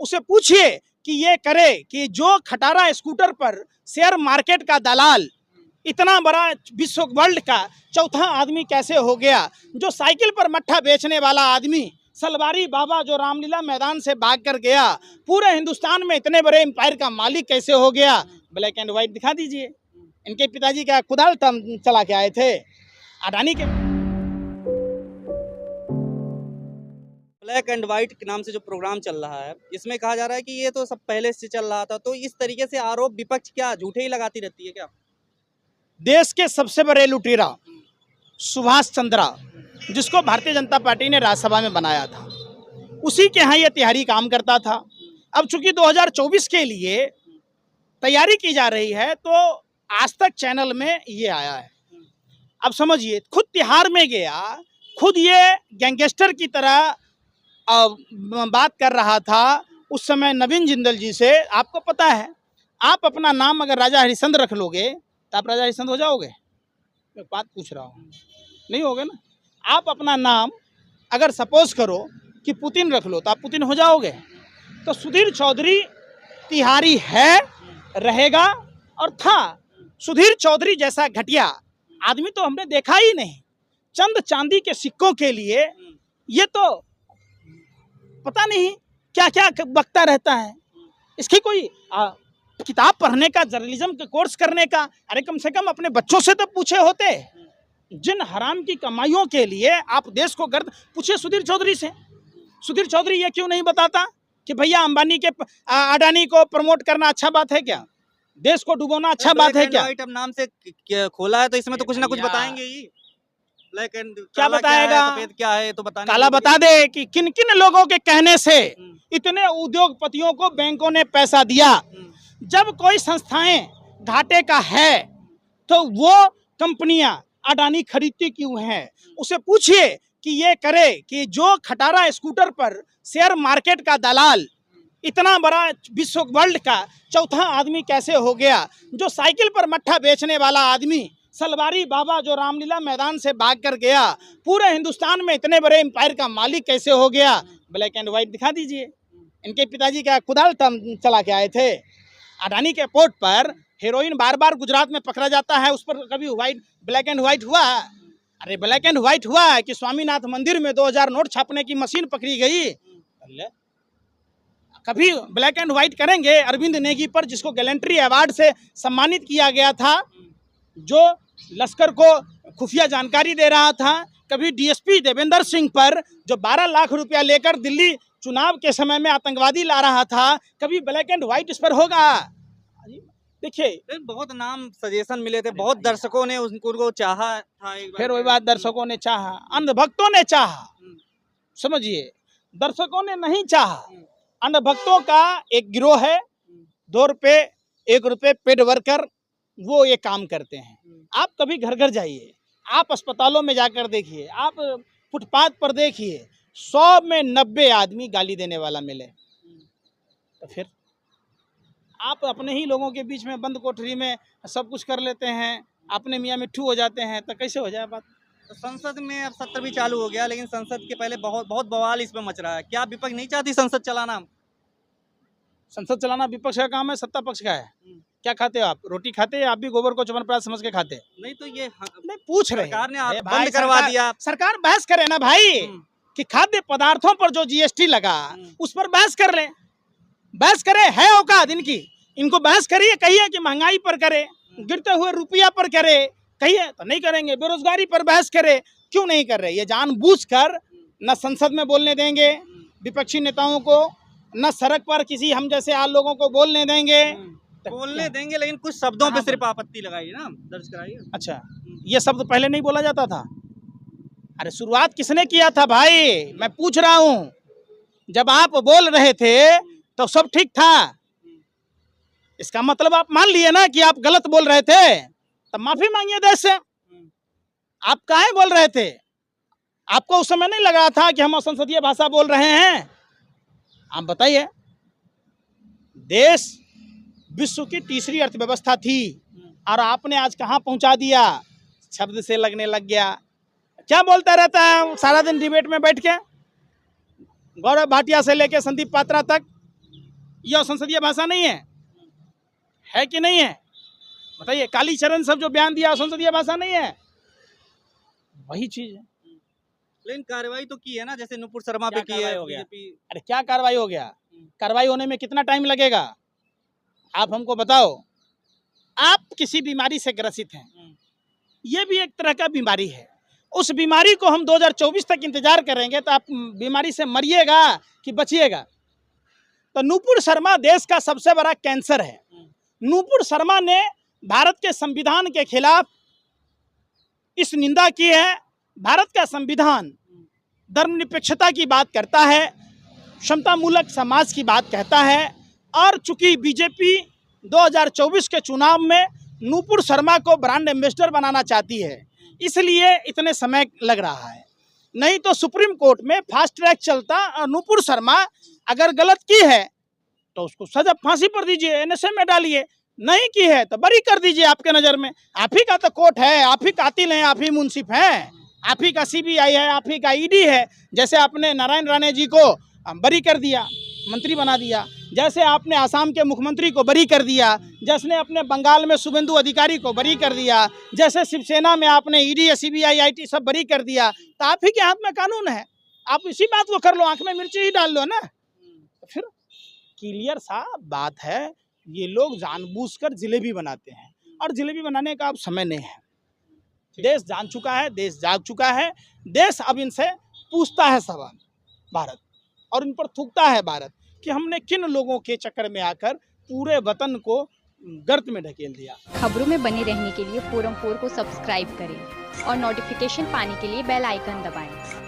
उसे पूछिए कि ये करे कि जो खटारा स्कूटर पर शेयर मार्केट का दलाल इतना बड़ा विश्व वर्ल्ड का चौथा आदमी कैसे हो गया, जो साइकिल पर मट्ठा बेचने वाला आदमी सलवारी बाबा जो रामलीला मैदान से भाग कर गया, पूरे हिंदुस्तान में इतने बड़े एम्पायर का मालिक कैसे हो गया। ब्लैक एंड व्हाइट दिखा दीजिए। इनके पिताजी क्या कुदाल चला के आए थे अडानी के। ब्लैक एंड व्हाइट के नाम से जो प्रोग्राम चल रहा है, इसमें कहा जा रहा है कि ये तो सब पहले से चल रहा था, तो इस तरीके से आरोप विपक्ष क्या झूठे ही लगाती रहती है क्या? देश के सबसे बड़े लुटेरा सुभाष चंद्रा, जिसको भारतीय जनता पार्टी ने राज्यसभा में बनाया था, उसी के यहाँ ये तिहारी काम करता था। अब चूंकि 2024 के लिए तैयारी की जा रही है, तो आज तक चैनल में ये आया है। अब समझिए, खुद तिहाड़ में गया, खुद ये गैंगस्टर की तरह बात कर रहा था उस समय नवीन जिंदल जी से। आपको पता है, आप अपना नाम अगर राजा हरिश्चंद्र रख लोगे तो आप राजा हरिश्चंद्र हो जाओगे? मैं बात पूछ रहा हूँ, नहीं होगे ना। आप अपना नाम अगर सपोज करो कि पुतिन रख लो तो आप पुतिन हो जाओगे। तो सुधीर चौधरी तिहारी है, रहेगा और था। सुधीर चौधरी जैसा घटिया आदमी तो हमने देखा ही नहीं। चंद चांदी के सिक्कों के लिए ये तो पता नहीं क्या क्या बकता रहता है। इसकी कोई किताब पढ़ने का, जर्नलिज्म का कोर्स करने का, अरे कम से कम अपने बच्चों से तो पूछे होते। जिन हराम की कमाइयों के लिए आप देश को गर्द, पूछे सुधीर चौधरी से। सुधीर चौधरी ये क्यों नहीं बताता कि भैया अंबानी के अडानी को प्रमोट करना अच्छा बात है क्या, देश को डुबोना अच्छा बात है क्या? अब नाम से खोला है तो इसमें तो कुछ ना कुछ बताएंगे ही। ब्लैक एंड क्या बताएगा, सफेद क्या है तो बताने काला बता दे कि किन किन लोगों के कहने से इतने उद्योगपतियों को बैंकों ने पैसा दिया। जब कोई संस्थाएं घाटे का है तो वो कंपनियां अडानी खरीदती क्यों हैं? उसे पूछिए कि ये करे कि जो खटारा स्कूटर पर शेयर मार्केट का दलाल इतना बड़ा विश्व वर्ल्ड का चौथा आदमी कैसे हो गया, जो साइकिल पर मट्ठा बेचने वाला आदमी सलवारी बाबा जो रामलीला मैदान से भाग कर गया, पूरे हिंदुस्तान में इतने बड़े एम्पायर का मालिक कैसे हो गया। ब्लैक एंड व्हाइट दिखा दीजिए। इनके पिताजी क्या कुदाल चला के आए थे अडानी के पोर्ट पर। हेरोइन बार बार गुजरात में पकड़ा जाता है, उस पर कभी ब्लैक एंड व्हाइट हुआ? अरे ब्लैक एंड व्हाइट हुआ कि स्वामीनाथ मंदिर में 2000 नोट छापने की मशीन पकड़ी गई। कभी ब्लैक एंड व्हाइट करेंगे अरविंद नेगी पर, जिसको गैलेंट्री अवार्ड से सम्मानित किया गया था, जो लश्कर को खुफिया जानकारी दे रहा था। कभी डीएसपी देवेंद्र सिंह पर, जो 12 लाख रुपया लेकर दिल्ली चुनाव के समय में आतंकवादी ला रहा था। कभी ब्लैक एंड व्हाइट इस पर होगा? देखिए, बहुत नाम सजेशन मिले थे, बहुत दर्शकों ने उनको चाहा था। फिर वही बात, दर्शकों ने चाहा, अंधभक्तों ने चाहा। समझिए, दर्शकों ने नहीं चाहा। अंधभक्तों का एक गिरोह है, 2 रुपए 1 रुपए पेड वर्कर, वो ये काम करते हैं। आप कभी घर घर जाइए, आप अस्पतालों में जाकर देखिए, आप फुटपाथ पर देखिए, 100 में 90 आदमी गाली देने वाला मिले। तो फिर आप अपने ही लोगों के बीच में बंद कोठरी में सब कुछ कर लेते हैं, अपने मियाँ मिट्ठू हो जाते हैं, तो कैसे हो जाए बात? तो संसद में अब सत्र भी चालू हो गया, लेकिन संसद के पहले बहुत बवाल इसमें मच रहा है। क्या विपक्ष नहीं चाहती संसद चलाना? संसद चलाना विपक्ष का काम है, सत्ता पक्ष का है। क्या खाते हो आप? रोटी खाते हैं? आप भी गोबर को चवनप्राश समझ के खाते? नहीं तो ये नहीं, पूछ रहे सरकार ने हैं। बंद करवा दिया। सरकार बहस करे ना भाई, कि खाद्य पदार्थों पर जो जीएसटी लगा उस पर बहस कर ले। बहस करे, है औकात इनकी? इनको बहस करिए, कहिए कि महंगाई पर करे, गिरते हुए रुपया पर करे, कहिए। तो नहीं करेंगे। बेरोजगारी पर बहस करे, क्यों नहीं कर रहे? ये जानबूझकर न संसद में बोलने देंगे विपक्षी नेताओं को, न सड़क पर किसी हम जैसे आम लोगों को बोलने देंगे। बोलने देंगे, लेकिन कुछ शब्दों पे सिर्फ आपत्ति लगाइए ना, दर्ज कराइए। अच्छा, ये शब्द पहले नहीं बोला जाता था? अरे शुरुआत किसने किया था भाई? मैं पूछ रहा हूँ। जब आप बोल रहे थे तो सब ठीक था। इसका मतलब आप मान लिए ना कि आप गलत बोल रहे थे, तब माफी मांगिए देश से। आप काहे बोल रहे थे? आपको उस समय नहीं लग रहा था कि हम असंसदीय भाषा बोल रहे हैं? आप बताइए। देश विश्व की तीसरी अर्थव्यवस्था थी और आपने आज कहाँ पहुंचा दिया? शब्द से लगने लग गया। क्या बोलता रहता है सारा दिन डिबेट में बैठ के? गौरव भाटिया से लेके संदीप पात्रा तक यह संसदीय भाषा नहीं है कि नहीं है? बताइए, कालीचरण सब जो बयान दिया संसदीय भाषा नहीं है? वही चीज है। लेकिन कार्रवाई तो की है ना, जैसे नुपुर शर्मा पे क्या की है कार्रवाई हो गया? बीजेपी। अरे क्या कार्रवाई हो गया? कार्रवाई होने में कितना टाइम लगेगा? आप हमको बताओ। आप किसी बीमारी से ग्रसित हैं, ये भी एक तरह का बीमारी है। उस बीमारी को हम 2024 तक इंतजार करेंगे तो आप बीमारी से मरिएगा कि बचिएगा? तो नुपुर शर्मा देश का सबसे बड़ा कैंसर है। नुपुर शर्मा ने भारत के संविधान के खिलाफ इस निंदा की है। भारत का संविधान धर्मनिरपेक्षता की बात करता है, समतामूलक समाज की बात कहता है, और चूंकि बीजेपी 2024 के चुनाव में नुपुर शर्मा को ब्रांड एम्बेसडर बनाना चाहती है, इसलिए इतने समय लग रहा है। नहीं तो सुप्रीम कोर्ट में फास्ट ट्रैक चलता और नुपुर शर्मा अगर गलत की है तो उसको सजा फांसी पर दीजिए, एनएसए में डालिए, नहीं की है तो बरी कर दीजिए। आपके नज़र में आप ही का तो कोर्ट है, आप ही कातिल हैं, आप ही मुंसिफ हैं, आप ही का सीबीआई है, आप ही का ईडी है। जैसे आपने नारायण राणे जी को बरी कर दिया, मंत्री बना दिया, जैसे आपने आसाम के मुख्यमंत्री को बरी कर दिया, जैसे अपने बंगाल में शुभेंदु अधिकारी को बरी कर दिया, जैसे शिवसेना में आपने ईडी, सीबीआई, आईटी सब बरी कर दिया, तो आप ही के हाथ में कानून है। आप इसी बात को कर लो, आंख में मिर्ची ही डाल लो ना। तो फिर क्लियर सा बात है, ये लोग जानबूझकर जिलेबी बनाते हैं, और जिलेबी बनाने का अब समय नहीं है। देश जान चुका है, देश जाग चुका है। देश अब इनसे पूछता है सवाल, भारत, और इन पर थूकता है भारत कि हमने किन लोगों के चक्कर में आकर पूरे वतन को गर्त में ढकेल दिया। खबरों में बने रहने के लिए फोरम 4 को सब्सक्राइब करें और नोटिफिकेशन पाने के लिए बेल आइकन दबाएं।